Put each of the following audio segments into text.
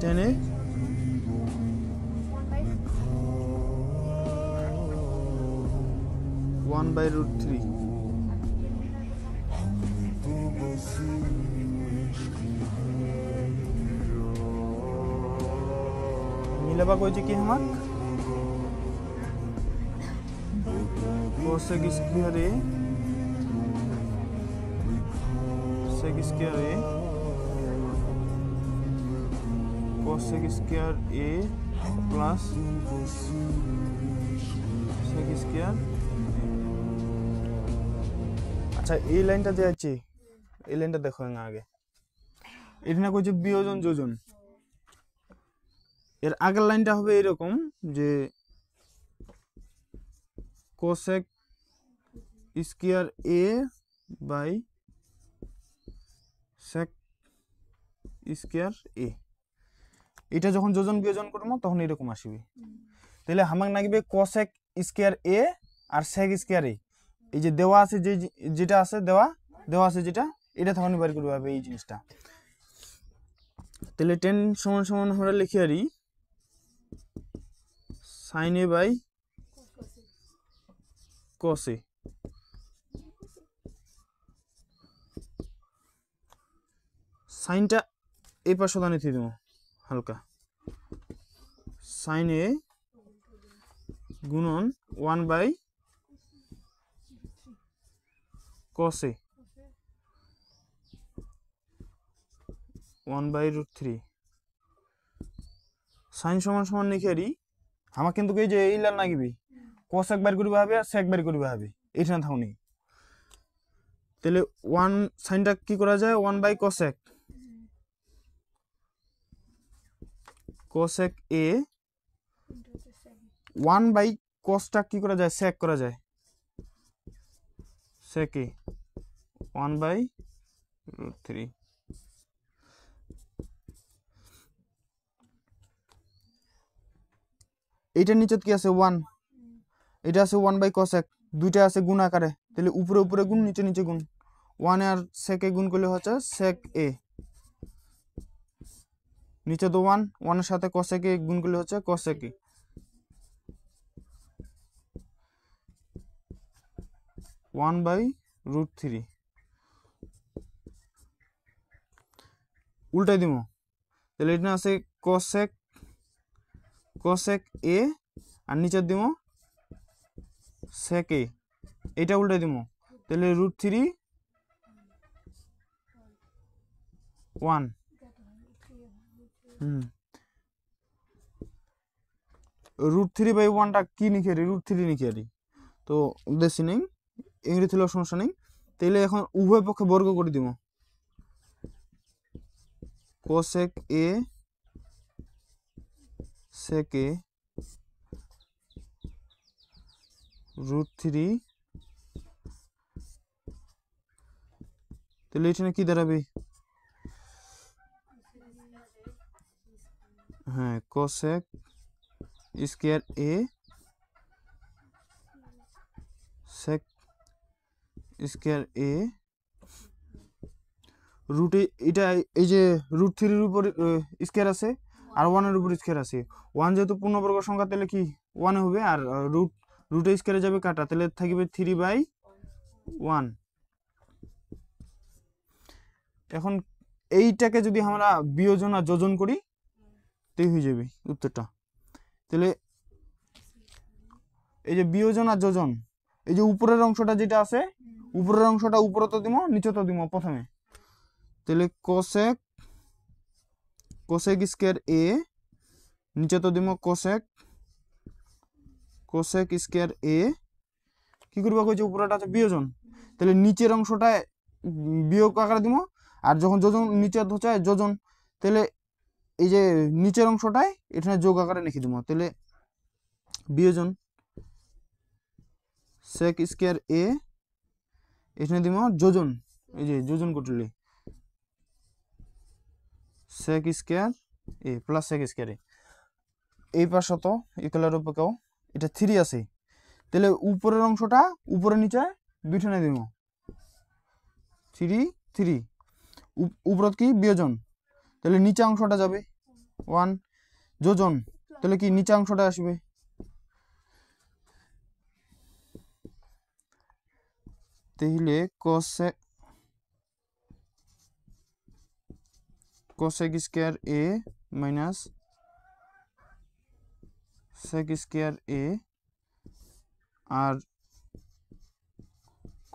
টেনে 1/√3 মিলাবা কইছে কি আমাক cosec square a sec square a cosec square a plus sec square আচ্ছা এই লাইনটা যে আছে এই লাইনটা দেখো না আগে এটা না কইছে বিয়োজন যোজন এর আগের লাইনটা হবে এরকম যে cosec square a by sec square a এটা যখন যোজন বিয়োজন করব তখন এরকম আসবে তাহলে আমাক লাগবে cosec square a R sec square a এই যে দেওয়া আছে যেটা আছে দেওয়া আছে যেটা এটা তখন বের করতে হবে এই জিনিসটা তাহলে tan সমান সমান আমরা লিখি আরি sin a by cos a সাইনটা এই পাশে দানি দিয়ে দেব হালকা sin a গুণন 1/cos a 1/√3 sin সমান সমান লিখে আরি আমার কিন্তু এই যে এই লাইন লাগিবি cos একবার করিবা হবে আর sec একবার করিবা হবে এইটা না থাউনি তাহলে 1 সাইনটা কি করা যায় 1/cosec cosec a 1/cosটা কি করা যায় sec করা যায় sec a 1/√3 এইটার নিচে কি আছে 1 এটা আছে 1/cosec দুইটা আছে গুণ আকারে তাহলে উপরে উপরে গুণ নিচে নিচে গুণ 1 আর sec এ গুণ করলে হচ্ছে sec a নিচে তো 1 এর সাথে cosec এ গুণ করলে হচ্ছে cosec a 1/√3 উল্টাই দিমু তাহলে এটা আছে cosec a আর নিচে দিমু sec a এটা উল্টাই দিমু তাহলে √3 1 √3/1 টা কি লিখে রি √3 লিখে রি তো দেশি নেই ইংরেজি ছিল সমস্যা নেই তাহলে এখন উভয় পক্ষে বর্গ করে দিব cosec a sec a √3 তাহলে এখানে কি দাঁড়াবে হ্যাঁ cosec square a sec square a root এটা এই যে √3 এর উপর স্কয়ার আছে আর 1 এর উপর স্কয়ার আছে 1 যেহেতু পূর্ণবর্গ সংখ্যা তাহলে কি 1 হবে আর রুট স্কয়ারে যাবে কাটা তাহলে থাকবে 3/1 এখন এইটাকে যদি আমরা বিয়োজন আর যোজন করি তাই হয়ে যাবে উত্তরটা তাহলে এই যে বিয়োজন আর যোজন এই যে উপরের অংশটা যেটা আছে উপরের অংশটা উপরে তো দিব নিচে তো দিব প্রথমে তাহলে cosec square a নিচে তো দিব cosec square a কি করবা কইছে উপরেটা আছে বিয়োজন তাহলে নিচের অংশটা বিয়োগ আকারে দিব আর যখন যোজন নিচে হচ্ছে যোজন তাহলে এই যে নিচের অংশটাই এখানে যোগ আকারে লিখে দিব তাহলে বিয়োজন sec square a এখানে দিব যোজন এই যে যোজন করলে sec square a plus sec square a এই পাশে তো ইকুয়ালের উপরেও এটা 3 আছে তাহলে উপরের অংশটা উপরে নিচে দুইখানে দিব 3 উপরত কি বিয়োজন তাহলে নিচে অংশটা যাবে 1 যোজন, তাহলে কি নিচে অংশটা আসবে, তাহলে cosec square a minus sec square a আর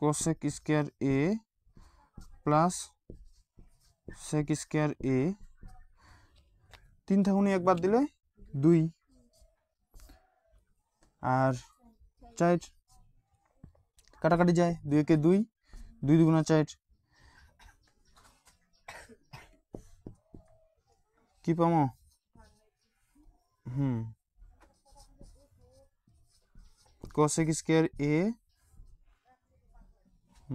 cosec square a plus sec square a 3 থাকুনি একবার দিলে 2 আর 4 কাটাকাটি যায়, 2 কে 2, 2 দুগুণা 4, কি পামো cosec square a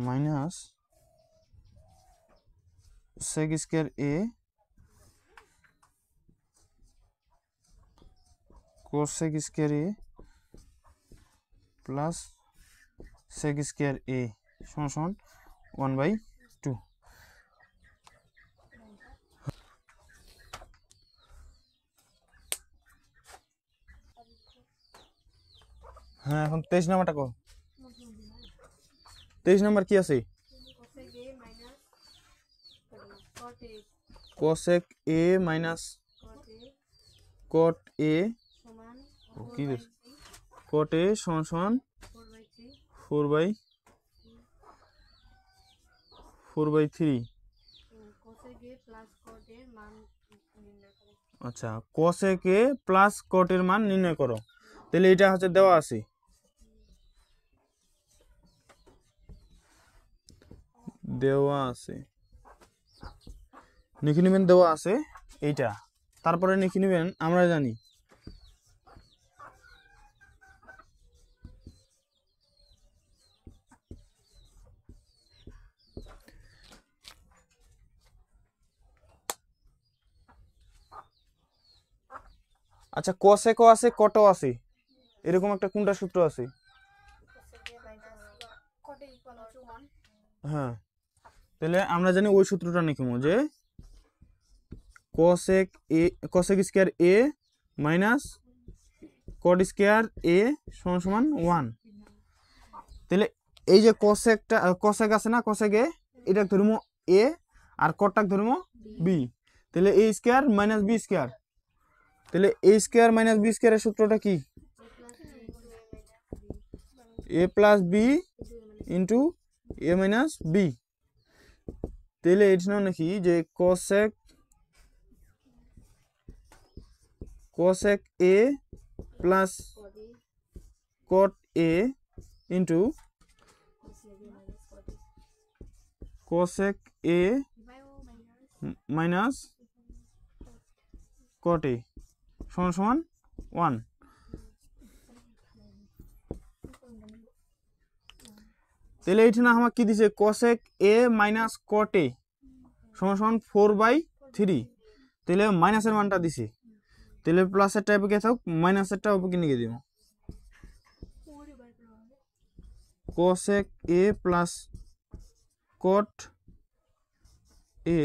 minus sec square a cosec square a plus sec square a সমান 1/2। হ্যাঁ, এখন 23 নাম্বারটা কো, 23 নাম্বার কি আছে, cosec a minus cot a কি দিস, cot a সমান 4/3। আচ্ছা, cosec a প্লাস cot এর মান নির্ণয় করো, তাহলে এটা হচ্ছে দেওয়া আছে, লিখে নেবেন দেওয়া আছে এইটা, তারপরে লিখে নেবেন আমরা জানি আচ্ছা cosecও আছে cotও আছে, এরকম একটা কোনটা সূত্র আছে, হ্যাঁ, তাহলে আমরা জানি ওই সূত্রটা লিখবো যে cosec square a minus cot square a সমান 1। তাহলে এই যে cosec আছে না, cosec a এটা ধরবো a আর cotটা ধরবো b, তাহলে a square minus b square, তাহলে a স্কয়ার মাইনাস b স্কয়ারের সূত্রটা কি, a plus b into a minus b, তাহলে এটা নাকি যে cosec a plus cot a into cosec a minus cot a সমান 1। তাহলে এইটা না আমাকে কি দিছে, cosec a minus cot a সমান 4/3, তাহলে মাইনাসের মানটা দিছে, তাহলে প্লাসের টাইপে কে থাক মাইনাসেরটা উপরে নিয়ে দিব, cosec a plus cot a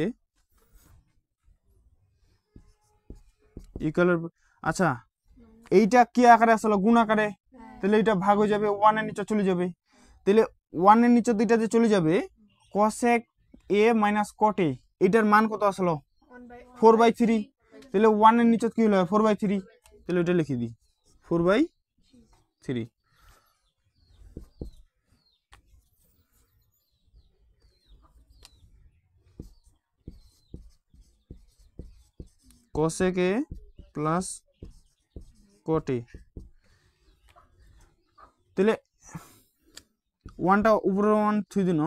equal, আচ্ছা এইটা কি আকারে আসলে গুণ আকারে, তাহলে এটা ভাগ হয়ে যাবে 1 এর নিচে চলে যাবে, তাহলে 1 এর নিচে দুইটা যে চলে যাবে cosec a minus cot a এটার মান কত আসলো 4/3, তাহলে 1 এর নিচে কি হলো 4/3, তাহলে এটা লিখে দিই 4/3। cosec a plus cot a, তাহলে 1টা উপরে 1 থুই দিন,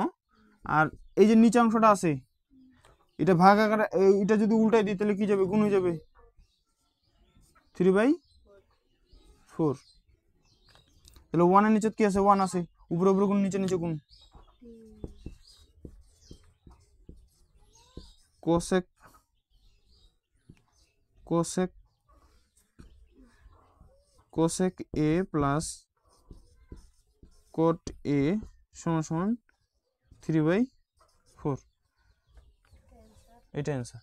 আর এই যে নিচে অংশটা আছে এটা ভাগ আকারে, এটা যদি উল্টাই দিই তাহলে কি যাবে, গুণ হয়ে যাবে 3/4, তাহলে 1 এর নিচে কি আছে 1 আছে, উপরে উপরে গুণ নিচে নিচে গুণ, cosec a plus cot a সমান 3/4, এটা অ্যান্সার।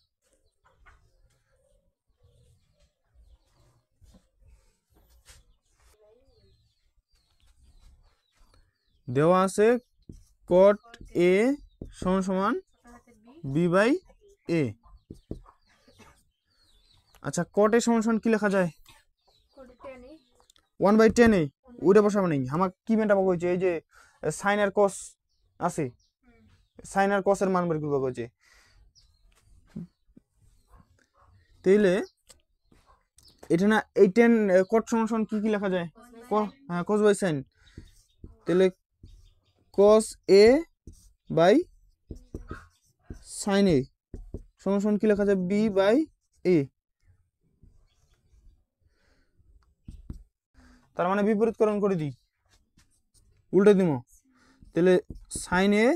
দেওয়া আছে cot a সমান সমান b বাই a। আচ্ছা cot a সমান সমান কি লেখা যায় 1/10 ওইটা বসাবো নেই, আমার কি মেটাবো কইছে এই যে sin আর cos আছে, sin আর cos এর মান বের করব কইছে। তাইলে এটা না এই 10 cot সমান সমান কি কি লেখা যায় হ্যাঁ cos বাই sin, তাহলে cos a by sin a সমান সমান কি লেখা যায় b বাই a। তার মানে বিপরীতকরণ করে দিই, উল্টে দিব, তাহলে sin a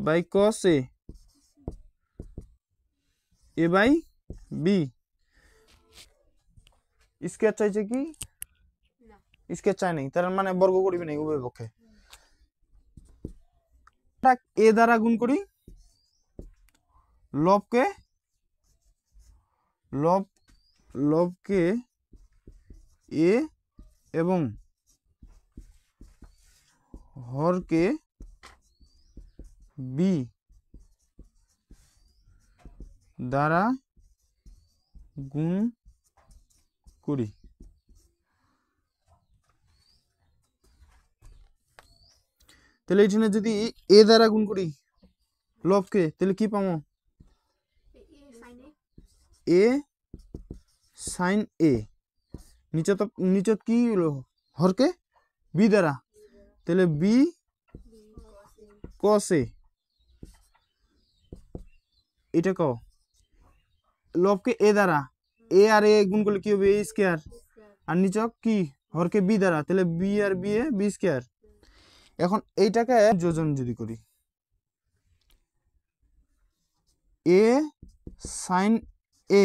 by cos a by b। Square চাইছে কি স্কয়ার চাই নাই, তার মানে বর্গ করিবে নাই উভয় পক্ষে। a দ্বারা গুণ করি লবকে a এবং হরকে b দ্বারা গুণ করি। তাহলে এখানে যদি a দ্বারা গুণ করি লবকে তাহলে কি পাবো a sin a, নিচে কি হলো হরকে b দ্বারা, তাহলে b cos a। এটা কও লবকে a দ্বারা, a আর a গুণ করলে কি হবে a স্কয়ার, আর নিচে কি হরকে b দ্বারা, তাহলে b আর b এ b স্কয়ার। এখন এইটাকে যোজন যদি করি a sin a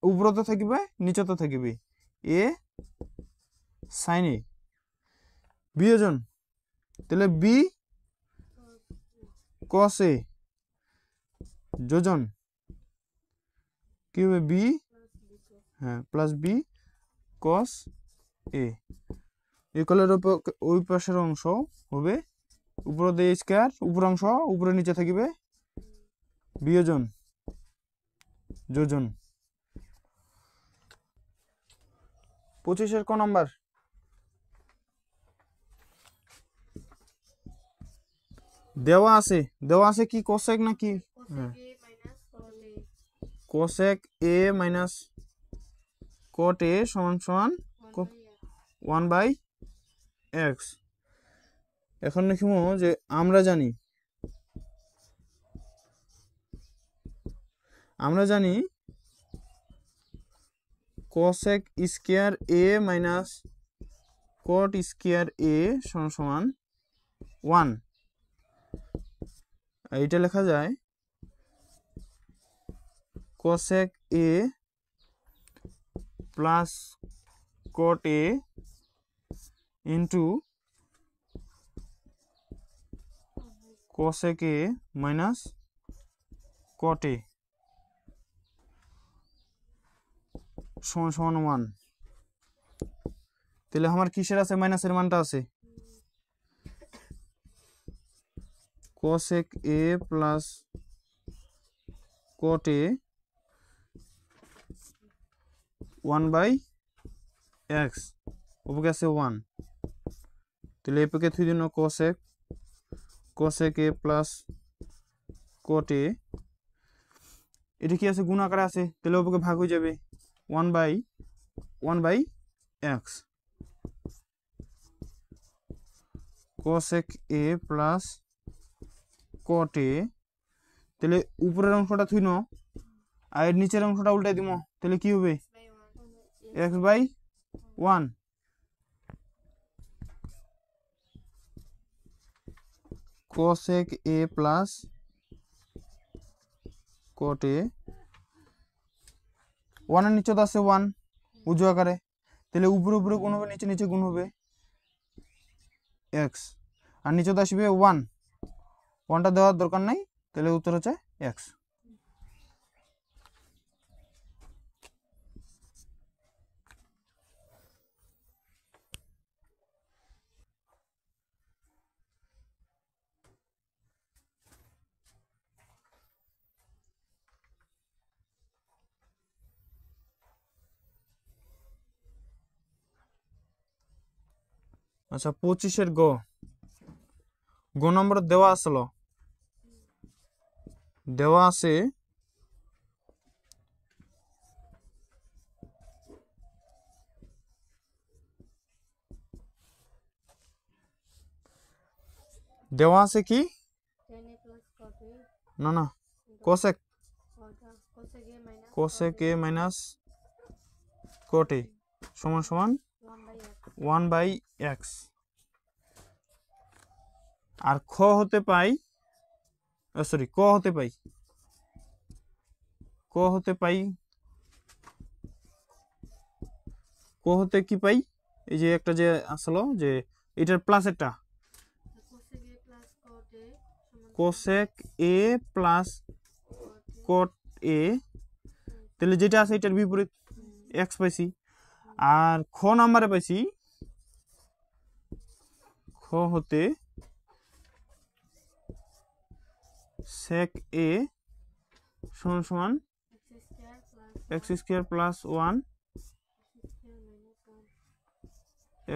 উপরতে থাকবে নিচতে থাকবে a sin a বিয়োজন, তাহলে b cos a যোজন কি হবে b হ্যাঁ প্লাস b cos a। এই কলের ওই পাশের অংশ হবে উপরে দিয়ে স্কয়ার, উপর অংশ উপরে নিচে থাকবে বিয়োজন যোজন। 25 ক নাম্বার দেওয়া আছে কি cosec নাকি cosec a minus cot a সমান সমান 1/x। এখন লিখবো যে আমরা জানি cosec square a minus cot square a সমান সমান 1। এইটা লেখা যায় cosec a plus cot a into cosec a minus cot a সমান সমান 1। তাহলে আমার কিসের আছে মাইনাসের মানটা আছে cosec a plus cot a 1/x উপরে আছে 1, তাহলে এপকে থুই দিন cosec a plus cot a, এটা কি আছে গুণ আকারে আছে, তাহলে উপরে ভাগ হয়ে যাবে 1/x cosec a plus cot a, তাহলে উপরের অংশটা থুই ন আর এর নিচের অংশটা উল্টাই দিব, তাহলে কি হবে x/1 cosec a plus cot a 1 এর নিচে তো আছে 1 উজ্জ আকারে, তাহলে উপরে উপরে গুণ হবে নিচে নিচে গুণ হবে x, আর নিচে তো আসবে 1টা দেওয়ার দরকার নাই, তাহলে উত্তর হচ্ছে x। আচ্ছা 25-এর গ নম্বর দেওয়া আসলো, দেওয়া আছে কি না না cosec a minus cot a সমান সমান 1/x। আর খ হতে পাই সরি ক হতে পাই কি পাই, এই যে একটা যে আসলো যে এটার প্লাস একটা cosec a plus cot a, তাহলে যেটা আছে এটার বিপরীত x পাইছি। আর খ নাম্বারে পাইছি খ হতে sec a সমান সমান x square plus 1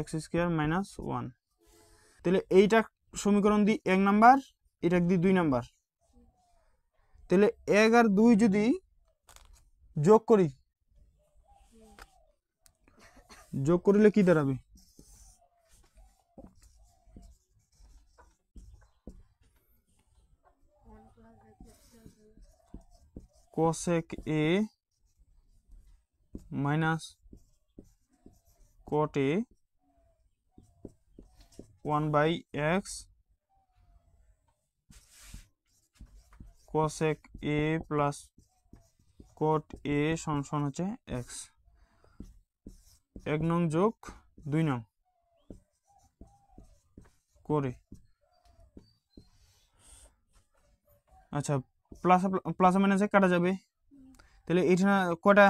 x square minus 1। তাহলে এইটা সমীকরণ দি 1 নাম্বার, এটা দি 2 নাম্বার। তাহলে 1 আর 2 যদি যোগ করিলে কি দাঁড়াবে? cosec a minus cot a 1/x cosec a plus cot a সমান হচ্ছে x। 1 নং যোগ 2 নং করে, আচ্ছা প্লাস মাইনাসে কাটা যাবে। তাহলে এটা কটা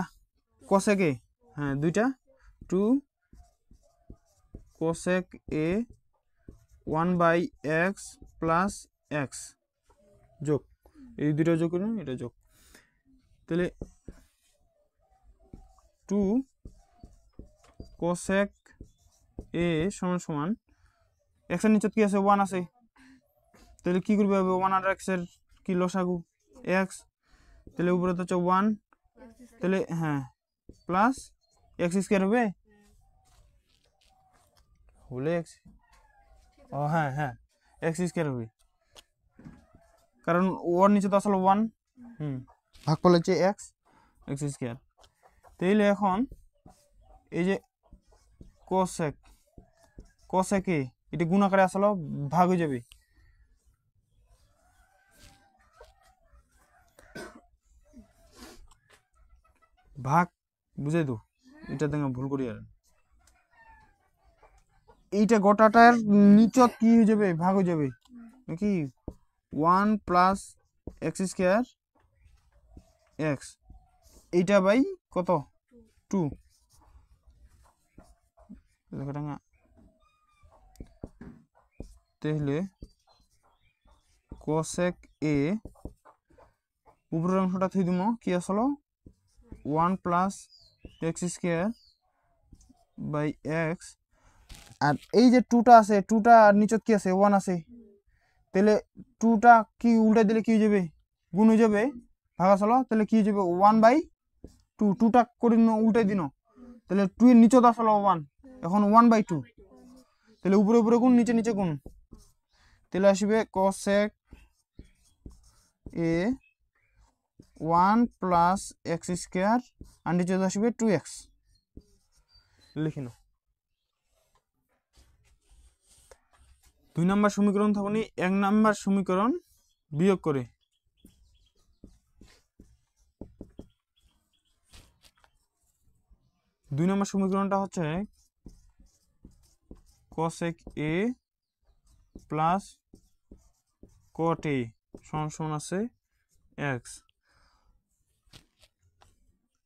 cosec a, হ্যাঁ দুইটা 2 cosec a 1/x plus x যোগ, এই দুটো যোগ করুন, এটা যোগ। তাহলে 2 cosec a সমান সমান x এর নিচে কি আছে 1 আছে, তাহলে কি করবে হবে 1 আর x এর কি লসাগু x, তাহলে উপরে তো হচ্ছে 1, তাহলে হ্যাঁ প্লাস x স্কয়ার হবে x, ও হ্যাঁ হ্যাঁ x স্কয়ার হবে, কারণ ওর নিচে তো আসলে 1 ভাগফল হচ্ছে x স্কয়ার। তাইলে এখন এই যে cosec a এটা গুণ আকারে আসলে ভাগ হয়ে যাবে, ভাগ বুঝাই তো, এটা দেখে ভুল করি আর এইটা গোটাটার নিচত কি হয়ে যাবে ভাগ হয়ে যাবে নাকি 1 প্লাস x স্কয়ার x, এইটা বাই কত 2 লেখাটা। তাহলে cosec a উপরের অংশটা থই দিমো কি আসলো 1 plus x square by x, আর এই যে 2টা আছে 2টা আর নিচত কি আছে 1 আছে, তাহলে 2টা কি উল্টাই দিলে কি হয়ে যাবে গুণ হয়ে যাবে ভাগ আসলো, তাহলে কি হয়ে যাবে 1/2, 2টা করে উল্টাই দিন, তাহলে 2 এর নিচত আসলো 1, এখন 1/2, তাহলে উপরে উপরে গুণ নিচে নিচে গুণ, তাহলে আসবে cosec a 1 plus x square আর নিচে আসবে 2x, লিখে নাও। 2 নম্বর সমীকরণ থাকুনি 1 নম্বর সমীকরণ বিয়োগ করে, দুই নম্বর সমীকরণটা হচ্ছে cosec a plus cot a সমান আছে x।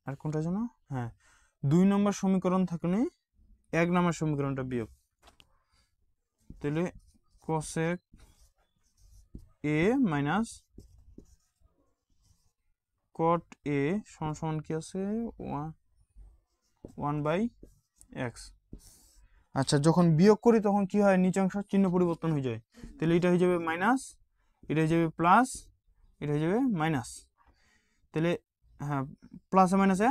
আর কোনটা জানো, হ্যাঁ 2 নম্বর সমীকরণ থাকুনি 1 নম্বর সমীকরণটা বিয়োগ, তাহলে cosec a minus cot a সমান কি আছে 1/x। আচ্ছা যখন বিয়োগ করি তখন কি হয়, নিচে অংশ চিহ্ন পরিবর্তন হয়ে যায়। তাহলে এটা হয়ে যাবে মাইনাস, এটা হয়ে যাবে প্লাস, এটা হয়ে যাবে মাইনাস। তাহলে হ্যাঁ, প্লাসে মাইনাসে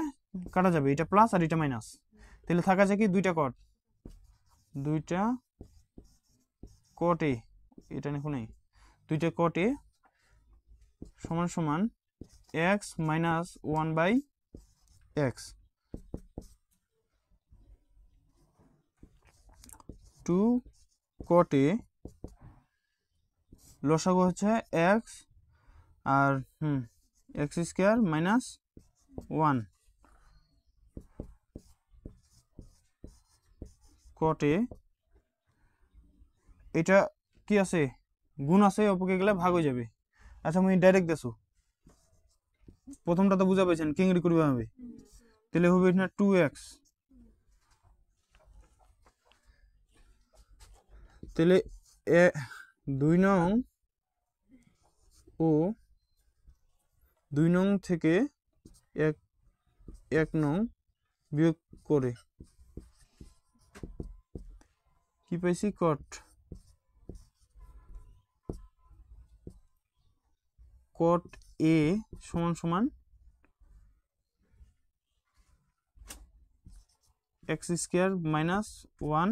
কাটা যাবে, এটা প্লাস আর এটা মাইনাস। তাহলে থাকা যায় কি দুইটা কট, দুইটা কট এ, এটা দেখো নেই, দুইটা কট এ সমান সমান x minus 1/x, 2 cot a লসাগু হচ্ছে x আর x square minus 1 cot a, এটা কি আছে, গুণ আছে, অপকে গেলে ভাগ হয়ে যাবে। আচ্ছা আমি ডাইরেক্ট দেছো, প্রথমটা তো বুঝা পাইছেন কিংরি করবে হবে, তাহলে হবে না 2x, তাহলে 2 নং ও 2 নং থেকে 1 নং বিয়োগ করে কি পাইছি, কট এ সমান সমান এক্স স্কয়ার মাইনাস 1,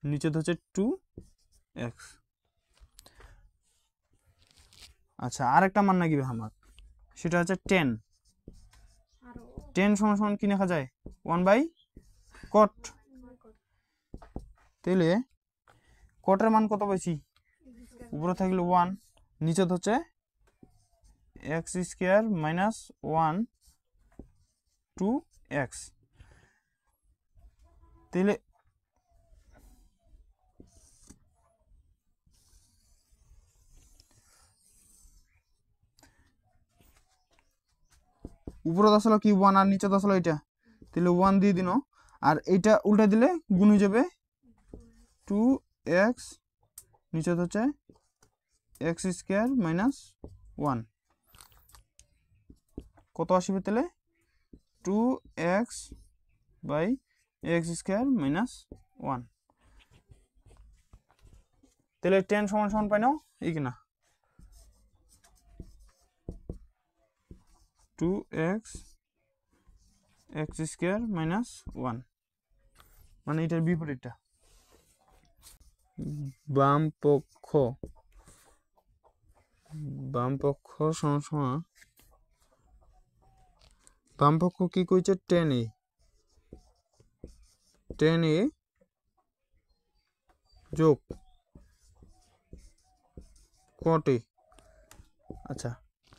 নিচে হচ্ছে 2x। আচ্ছা আর একটা মান নাকি আমার, সেটা হচ্ছে 10 সমান সমান কি লেখা যায়, 1/cot। তাহলে কটের মান কত পাইছি, উপরে থাকলে 1, নিচে হচ্ছে এক্স স্কয়ার মাইনাস 1 2x। তাহলে উপরে আসলে কি 1 আর নিচে আসলে এটা, তাহলে 1 দিয়ে দিন, আর এইটা উল্টা দিলে গুণ হয়ে যাবে 2x, নিচে হচ্ছে এক্স স্কয়ার মাইনাস 1, কত আসবে তাহলে 2x/x স্কয়ার মাইনাস 1। তাহলে 10 সমান সমান পাই নাও এই কিনা 2x x স্কয়ার মাইনাস 1, মানে এটার বিপরীতটা। বাম পক্ষ সমান সমান, বাম পক্ষ কি কইছে 10a যোগ cot a। আচ্ছা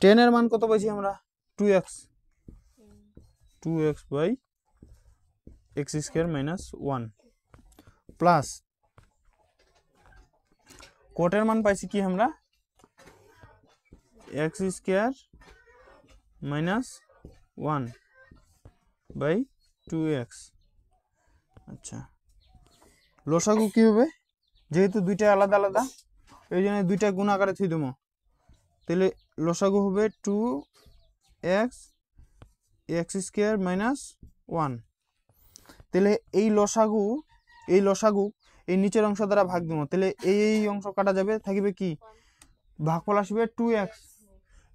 10 এর মান কত পাইছি আমরা, 2x/x square minus 1 plus cot এর মান পাইছি কি আমরা, x স্কয়ার মাইনাস 1/2x। আচ্ছা লসাগু কি হবে, যেহেতু দুইটা আলাদা আলাদা এই জন্য দুইটা গুণ আকারে থুই দেবো, তাহলে লসাগু হবে 2x x স্কয়ার মাইনাস 1। তাহলে এই লসাগু এই নিচের অংশ দ্বারা ভাগ দেবো, তাহলে এই অংশ কাটা যাবে, থাকবে কি ভাগফল আসবে 2x,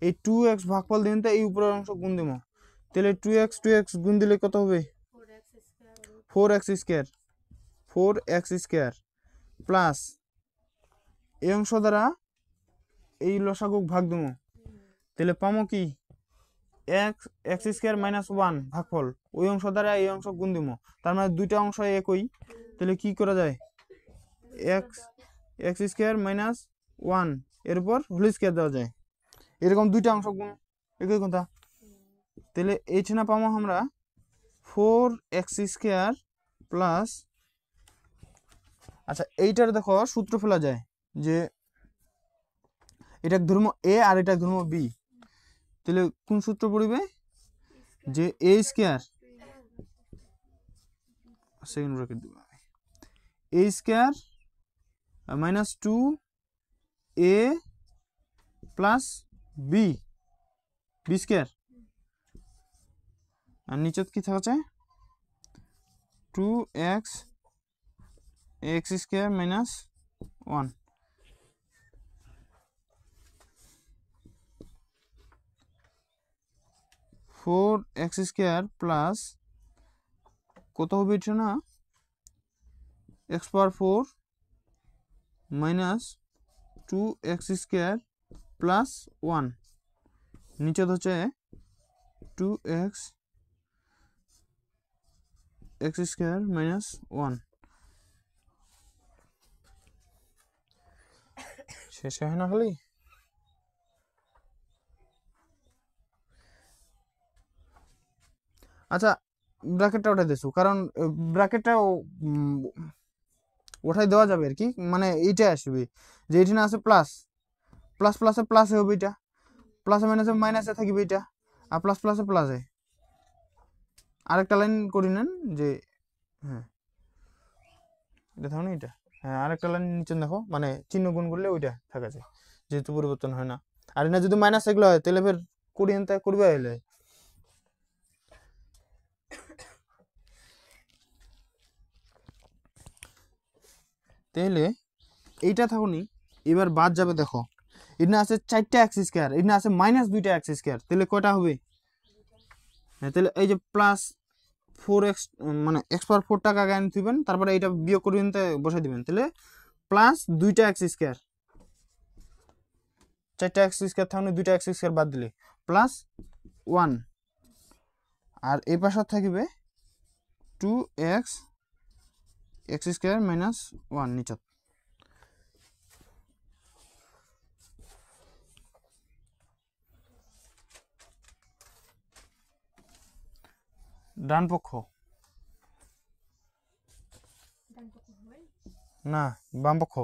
এই 2x ভাগফল দিন তো এই উপরের অংশ গুণ দেবো, তাহলে 2x গুণ দিলে কত হবে 4x স্কয়ার প্লাস এই অংশ দ্বারা এই লসাগু ভাগ দেবো, তাহলে পাবো কি x স্কয়ার মাইনাস 1 ভাগফল, ওই অংশ দ্বারা এই অংশ গুণ দেবো, তার মানে দুইটা অংশ একই, তাহলে কি করা যায় x স্কয়ার মাইনাস 1 এর উপর হোল স্কয়ার দেওয়া যায়, এরকম দুইটা অংশ গুণ একই কথা। তাহলে এইখানে পাবো আমরা 4x স্কয়ার প্লাস, আচ্ছা এইটার দেখো সূত্র ফেলা যায় যে এটা ধর্ম a আর এটা ধর্ম b, তাহলে কোন সূত্র পড়বে, যে a স্কয়ার সেকেন্ড ব্র্যাকেট দিব a square minus 2a plus b square, আর নিচে কি থাকছে 2x x square minus 1 4x square plus কত হবে এটা না x power 4 minus 2x square plus 1 নিচে হচ্ছে 2x x স্কয়ার মাইনাস 1 শেষ হয় না খালি আচ্ছা ব্র্যাকেটটা উঠাই দিছো কারণ ব্র্যাকেটটা উঠাই দেওয়া যাবে আর কি মানে এইটা আসবে যে এখানে আছে প্লাস প্লাস প্লাসে প্লাসে হবে এটা প্লাসে মাইনাসে মাইনাসে থাকবে এটা আর প্লাস প্লাসে প্লাসে আরেকটা লাইন করি নেন যে হ্যাঁ এটা থাকো না এটা হ্যাঁ আরেকটা লাইন নিচে দেখো মানে চিহ্ন গুণ করলে ওইটা থাকা যায় যেহেতু পরিবর্তন হয় না আর এটা যদি মাইনাস এগুলো হয় তাহলে ফের কুড়ি আনতে করবে এলে তাহলে এইটা থাকুনি এবার বাদ যাবে দেখো এখানে আছে 4টা এক্স স্কয়ার এখানে আছে মাইনাস 2টা এক্স স্কয়ার তাহলে কয়টা হবে হ্যাঁ তাহলে এই যে প্লাস 4x মানে x পাওয়ার 4 টাকা আগে আনতে দিবেন তারপরে এটা বিয়োগ করে নিতে বসাই দিবেন তাহলে প্লাস 2টা এক্স স্কয়ার 4টা এক্স স্কয়ার থাকুনি 2টা এক্স স্কয়ার বাদ দিলে প্লাস 1 আর এই পাশে থাকবে 2x x স্কয়ার মাইনাস 1 নিচে ডান পক্ষ না বাম পক্ষ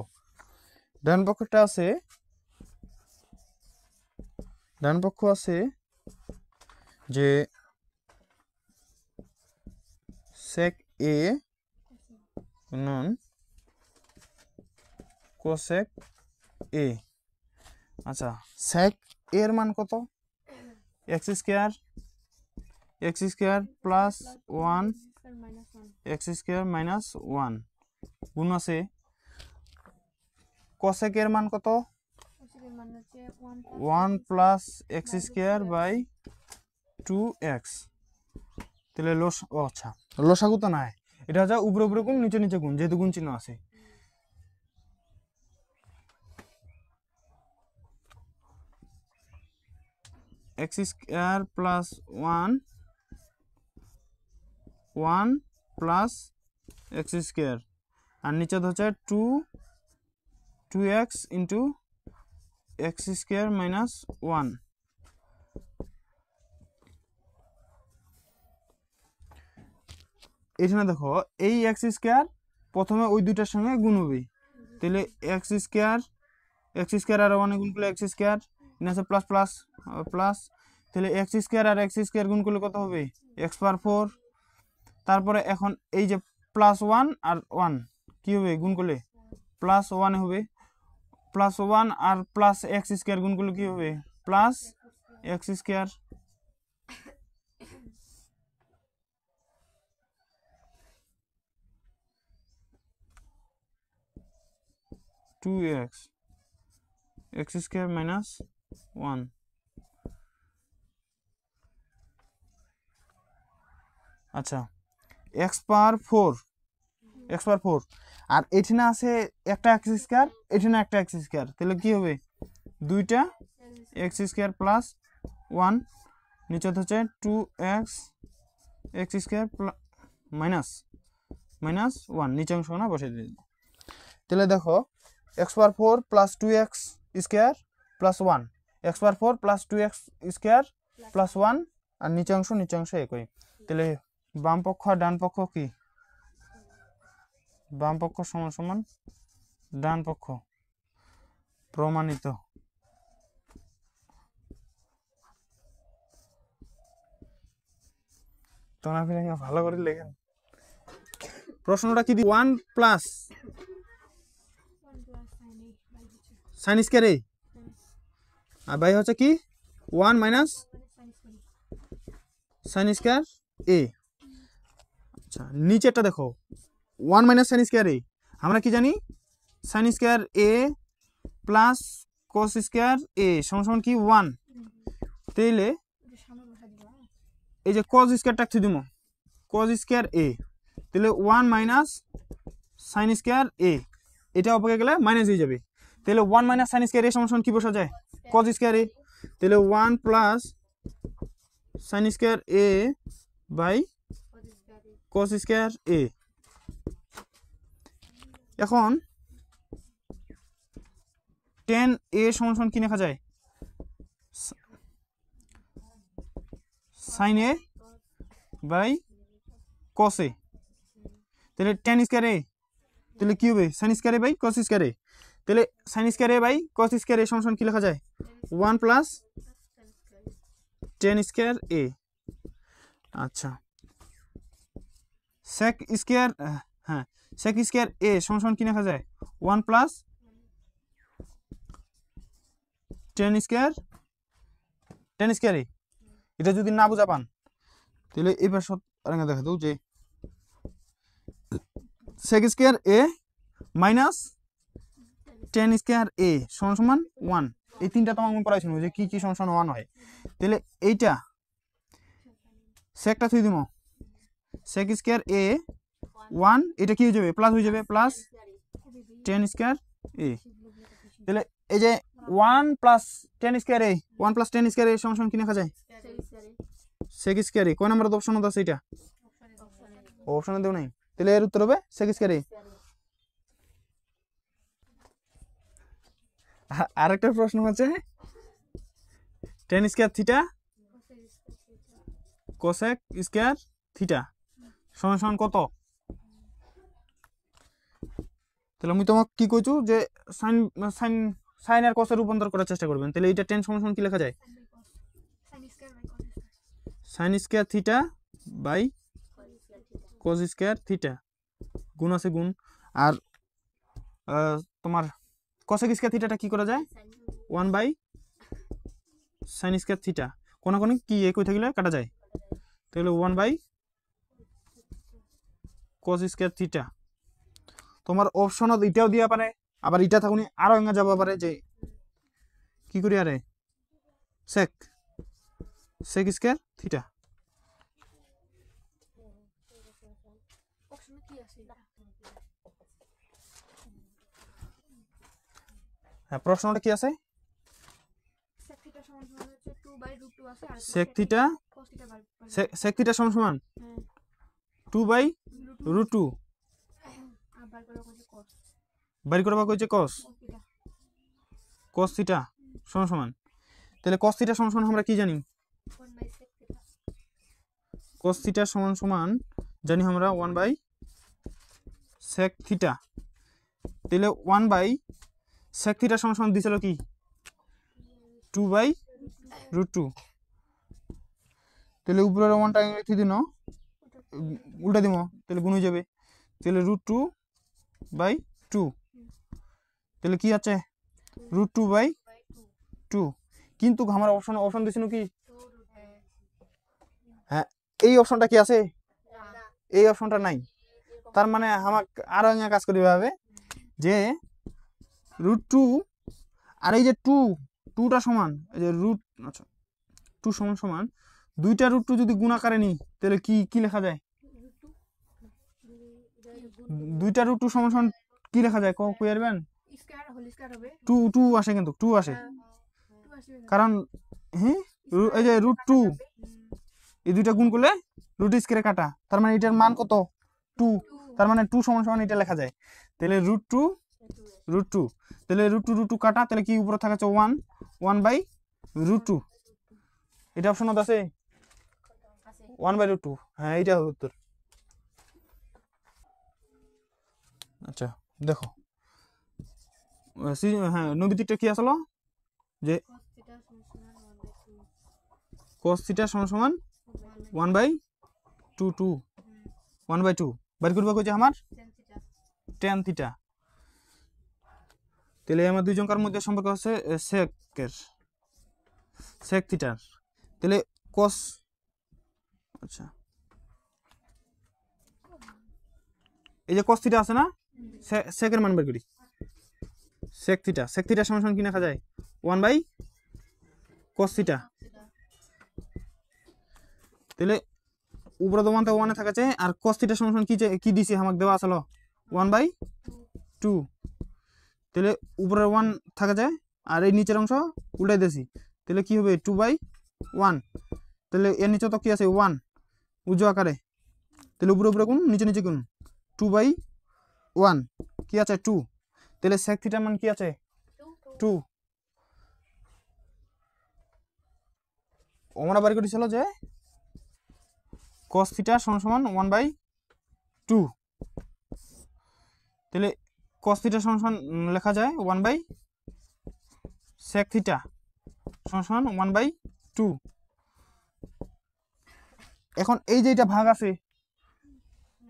ডান পক্ষটা আছে ডান পক্ষ আছে যে sec a গুণন cosec a আচ্ছা sec a এর মান কত x square plus 1 x square minus 1 গুণ আছে cosec এর মান কত 1 plus x square by 2x তাহলে আচ্ছা লসাগু তো নাই এটা হচ্ছে উপরে উপরে গুণ নিচে নিচে গুণ যেহেতু গুণ চিহ্ন আছে x square plus 1 plus x square আর নিচে হচ্ছে 2x into x square minus 1 এখানে দেখো এই x স্কয়ার প্রথমে ওই দুইটার সঙ্গে গুণ হবে তাহলে x স্কয়ার আর 1 গুণ করলে x স্কয়ার এখানে আছে প্লাস প্লাস প্লাস তাহলে x স্কয়ার আর x স্কয়ার গুণ করলে কত হবে x পাওয়ার 4 তারপরে এখন এই যে প্লাস 1 আর 1 কি হবে গুণ করলে প্লাস 1 হবে প্লাস 1 আর প্লাস x স্কয়ার গুণ করলে কি হবে plus x square x square minus 1 আচ্ছা x পাওয়ার 4 আর এখানে আছে একটা x স্কয়ার এখানে একটা x স্কয়ার তাহলে কি হবে দুইটা x স্কয়ার প্লাস 1 নিচে হচ্ছে 2x x স্কয়ার মাইনাস 1 নিচে অংশ না বসে দিই তাহলে দেখো x power 4 plus 2x square plus 1 x power 4 plus 2x square plus 1 আর নিচে অংশ একই তাহলে বাম পক্ষ আর ডান পক্ষ কি বাম পক্ষ সমান সমান ডান পক্ষ প্রমাণিত তোমরা ফিরে ভালো করে লেখেন প্রশ্নটা কি 1 প্লাস sin স্কয়ার a আর বাই হচ্ছে কি 1 মাইনাস sin স্কয়ার a আচ্ছা নিচেটা দেখো 1 মাইনাস sin স্কয়ার a আমরা কি জানি সাইন স্কয়ার এ প্লাস কস স্কয়ার এ সমান কি 1 তাইলে এই যে কস স্কয়ারটা কি দিমু কস স্কয়ার এ তাহলে 1 মাইনাস সাইন স্কয়ার এ এটা উপরে গেলে মাইনাস হয়ে যাবে তাহলে 1 মাইনাস সাইন স্কয়ার এ সমান কি বসা যায় কস স্কয়ার এ তাহলে 1 plus sine square a by cos square a এখন tan a সমান কি লেখা যায় sin a by cos a তাহলে tan স্কয়ার a তাহলে কি হবে sin square a by cos square a তাহলে sin square a by cos square a সমান কি লেখা যায় 1 প্লাস tan স্কয়ার a আচ্ছা sec স্কয়ার হ্যাঁ sec স্কয়ার a সমান কি লেখা যায় 1 প্লাস tan স্কয়ার a এটা যদি না বুঝা পান তাহলে এবার আরেকটা দেখা দাও যে sec square a minus tan square a সমান 1 এই তিনটা তোমাকে আমি পড়াইছি যে কি কি সমান 1 হয় তাহলে এইটা secটা থই দিমু sec স্কয়ার a 1 এটা কি হয়ে যাবে প্লাস হয়ে যাবে প্লাস tan স্কয়ার a তাহলে এই যে 1 plus tan square a 1 plus tan square a সমান কি লেখা যায় sec স্কয়ার a কোন নাম্বার অপশন আছে এটা অপশনে দেও নাই তাহলে এর উত্তর হবে sec স্কয়ার a আরেকটা প্রশ্ন হচ্ছে tan square theta cosec square theta সমান কত তাহলে আমি তোমাকে কি কইছো যে sin sin sin আর cos এর রূপান্তর করার চেষ্টা করবেন তাহলে এটা tan সমান কি লেখা যায় sin square theta by cos square theta গুণ আছে গুণ আর তোমার cosec স্কয়ার থিটাটা কি করা যায় 1 বাই sin স্কয়ার থিটা কোন কোন কি একই থাকলে কাটা যায় তাহলে 1 বাই cos স্কয়ার থিটা তোমার অপশনত এটাও দিয়া পারে আবার এটা থাকুনি আরো এঙ্গা যাব পারে যে কি করি আরে sec স্কয়ার থিটা হ্যাঁ প্রশ্নটা কি আছে sec থিটা সমান 2 বাই রুট 2 বাইর করবা কইছে cos থিটা সমান তাহলে cos থিটা সমান আমরা কি জানি cos থিটা সমান জানি আমরা 1 বাই sec থিটা তাহলে 1 বাই sec থিটা সমান দিছিল কি 2 বাই রুট 2 তাহলে উপরের ওয়ানটা লিখে দিন উল্টা দিব তাহলে গুণ হয়ে যাবে তাহলে রুট 2 বাই 2 তাহলে কি আছে রুট 2 বাই 2 কিন্তু আমার অপশন দিছিল কি হ্যাঁ এই অপশনটা কি আছে এই অপশনটা নাই তার মানে আমাকে আরো একটা কাজ করিতে হবে যে রুট 2 আর এই যে 2টা সমান এই যে রুট আচ্ছা 2 সমান দুইটা রুট 2 যদি গুণ আকারে নি তাহলে কি কি লেখা যায় দুইটা রুট 2 সমান কি লেখা যায় কই পারবেন স্কয়ার হোল স্কয়ার হবে 2 আসে কিন্তু 2 আসে কারণ হ্যাঁ এই যে রুট 2 এই দুইটা গুণ করলে রুট স্কয়ারে কাটা তার মানে এটার মান কত 2 তার মানে 2 সমান এটা লেখা যায় তাহলে রুট 2 তাহলে রুট 2 কাটা তাহলে কি উপরে থাকা আছে 1 বাই রুট 2 এটা অপশন আছে 1 বাই রুট 2 হ্যাঁ এইটা হবে উত্তর আচ্ছা দেখো হ্যাঁ নবীতিটা কি আসলো যে cos থিটা সমান 1 বাই 2 1 বাই 2 বাইর করবা কইছে আমার tan থিটা তাহলে আমার দুই জনকার মধ্যে সম্পর্ক আছে sec থিটার তাহলে cos আচ্ছা এই যে cos থিটা আছে না সেকের মান বের করি sec থিটা সমান সমান কি লেখা যায় 1/cos থিটা তাহলে উপরে তো 1 তে 1 এ থাকাছে আর cos থিটা সমান সমান কি দিছি আমাকে দেওয়া আছে 1/2 তাহলে উপরের 1 থাকা যায় আর এই নিচের অংশ উল্টাই দিয়েছি তাহলে কি হবে 2/1 তাহলে এর নিচে তো কি আছে 1 উজ্জ্ব আকারে তাহলে উপরে উপরে কোন নিচে নিচে কোন 2/1 কি আছে 2 তাহলে sec থিটার মান কি আছে 2 আমরা বাড়ি করেছিল যে cos থিটা সমান সমান 1/2 তাহলে cos থিটা সমান সমান লেখা যায় 1/sec থিটা সমান সমান 1/2 এখন এই যে এটা ভাগ আছে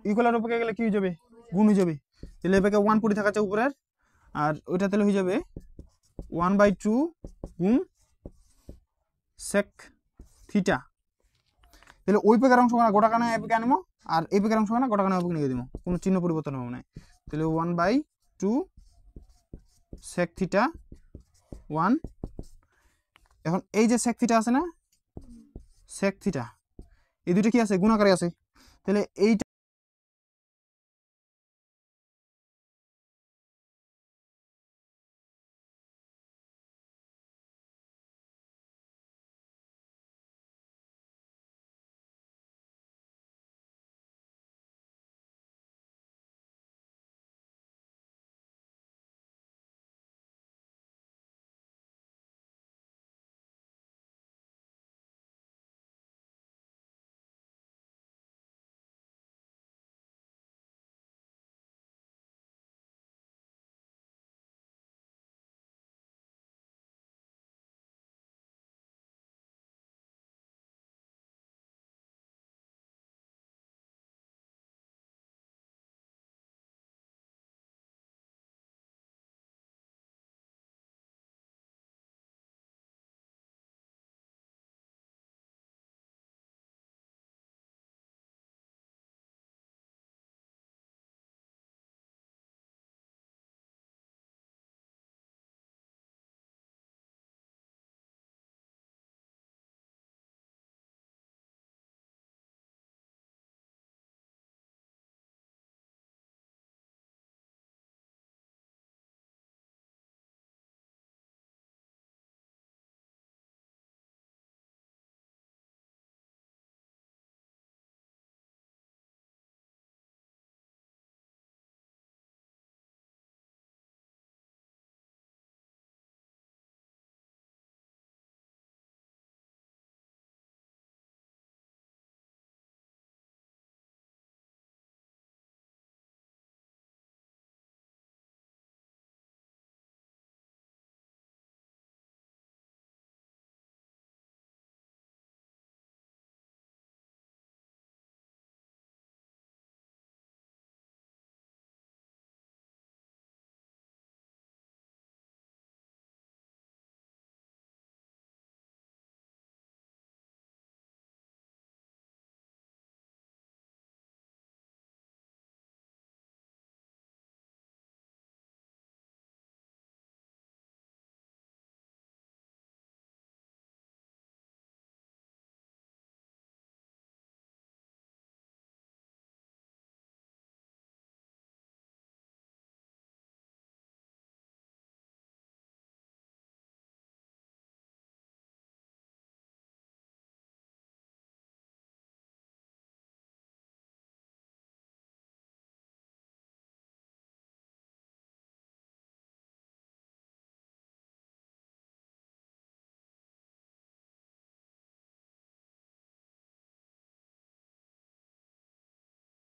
ইকুয়ালের উপরে গেলে কি হয়ে যাবে গুণ হয়ে যাবে তাহলে এবারে 1 পড়ে থাকাছে উপরের আর ওইটা তাহলে হয়ে যাবে 1/2 গুণ sec থিটা তাহলে ওই পেকের অংশ গোটা কানা এপিকে আনবো আর এই পেকের অংশ গোটা কানা এপিকে নিয়ে দিব কোনো চিহ্ন পরিবর্তন হবে না তাহলে 1/2 sec থিটা 1 এখন এই যে sec থিটা আছে না sec থিটা এই দুটো কি আছে গুণ আকারে আছে তাহলে এই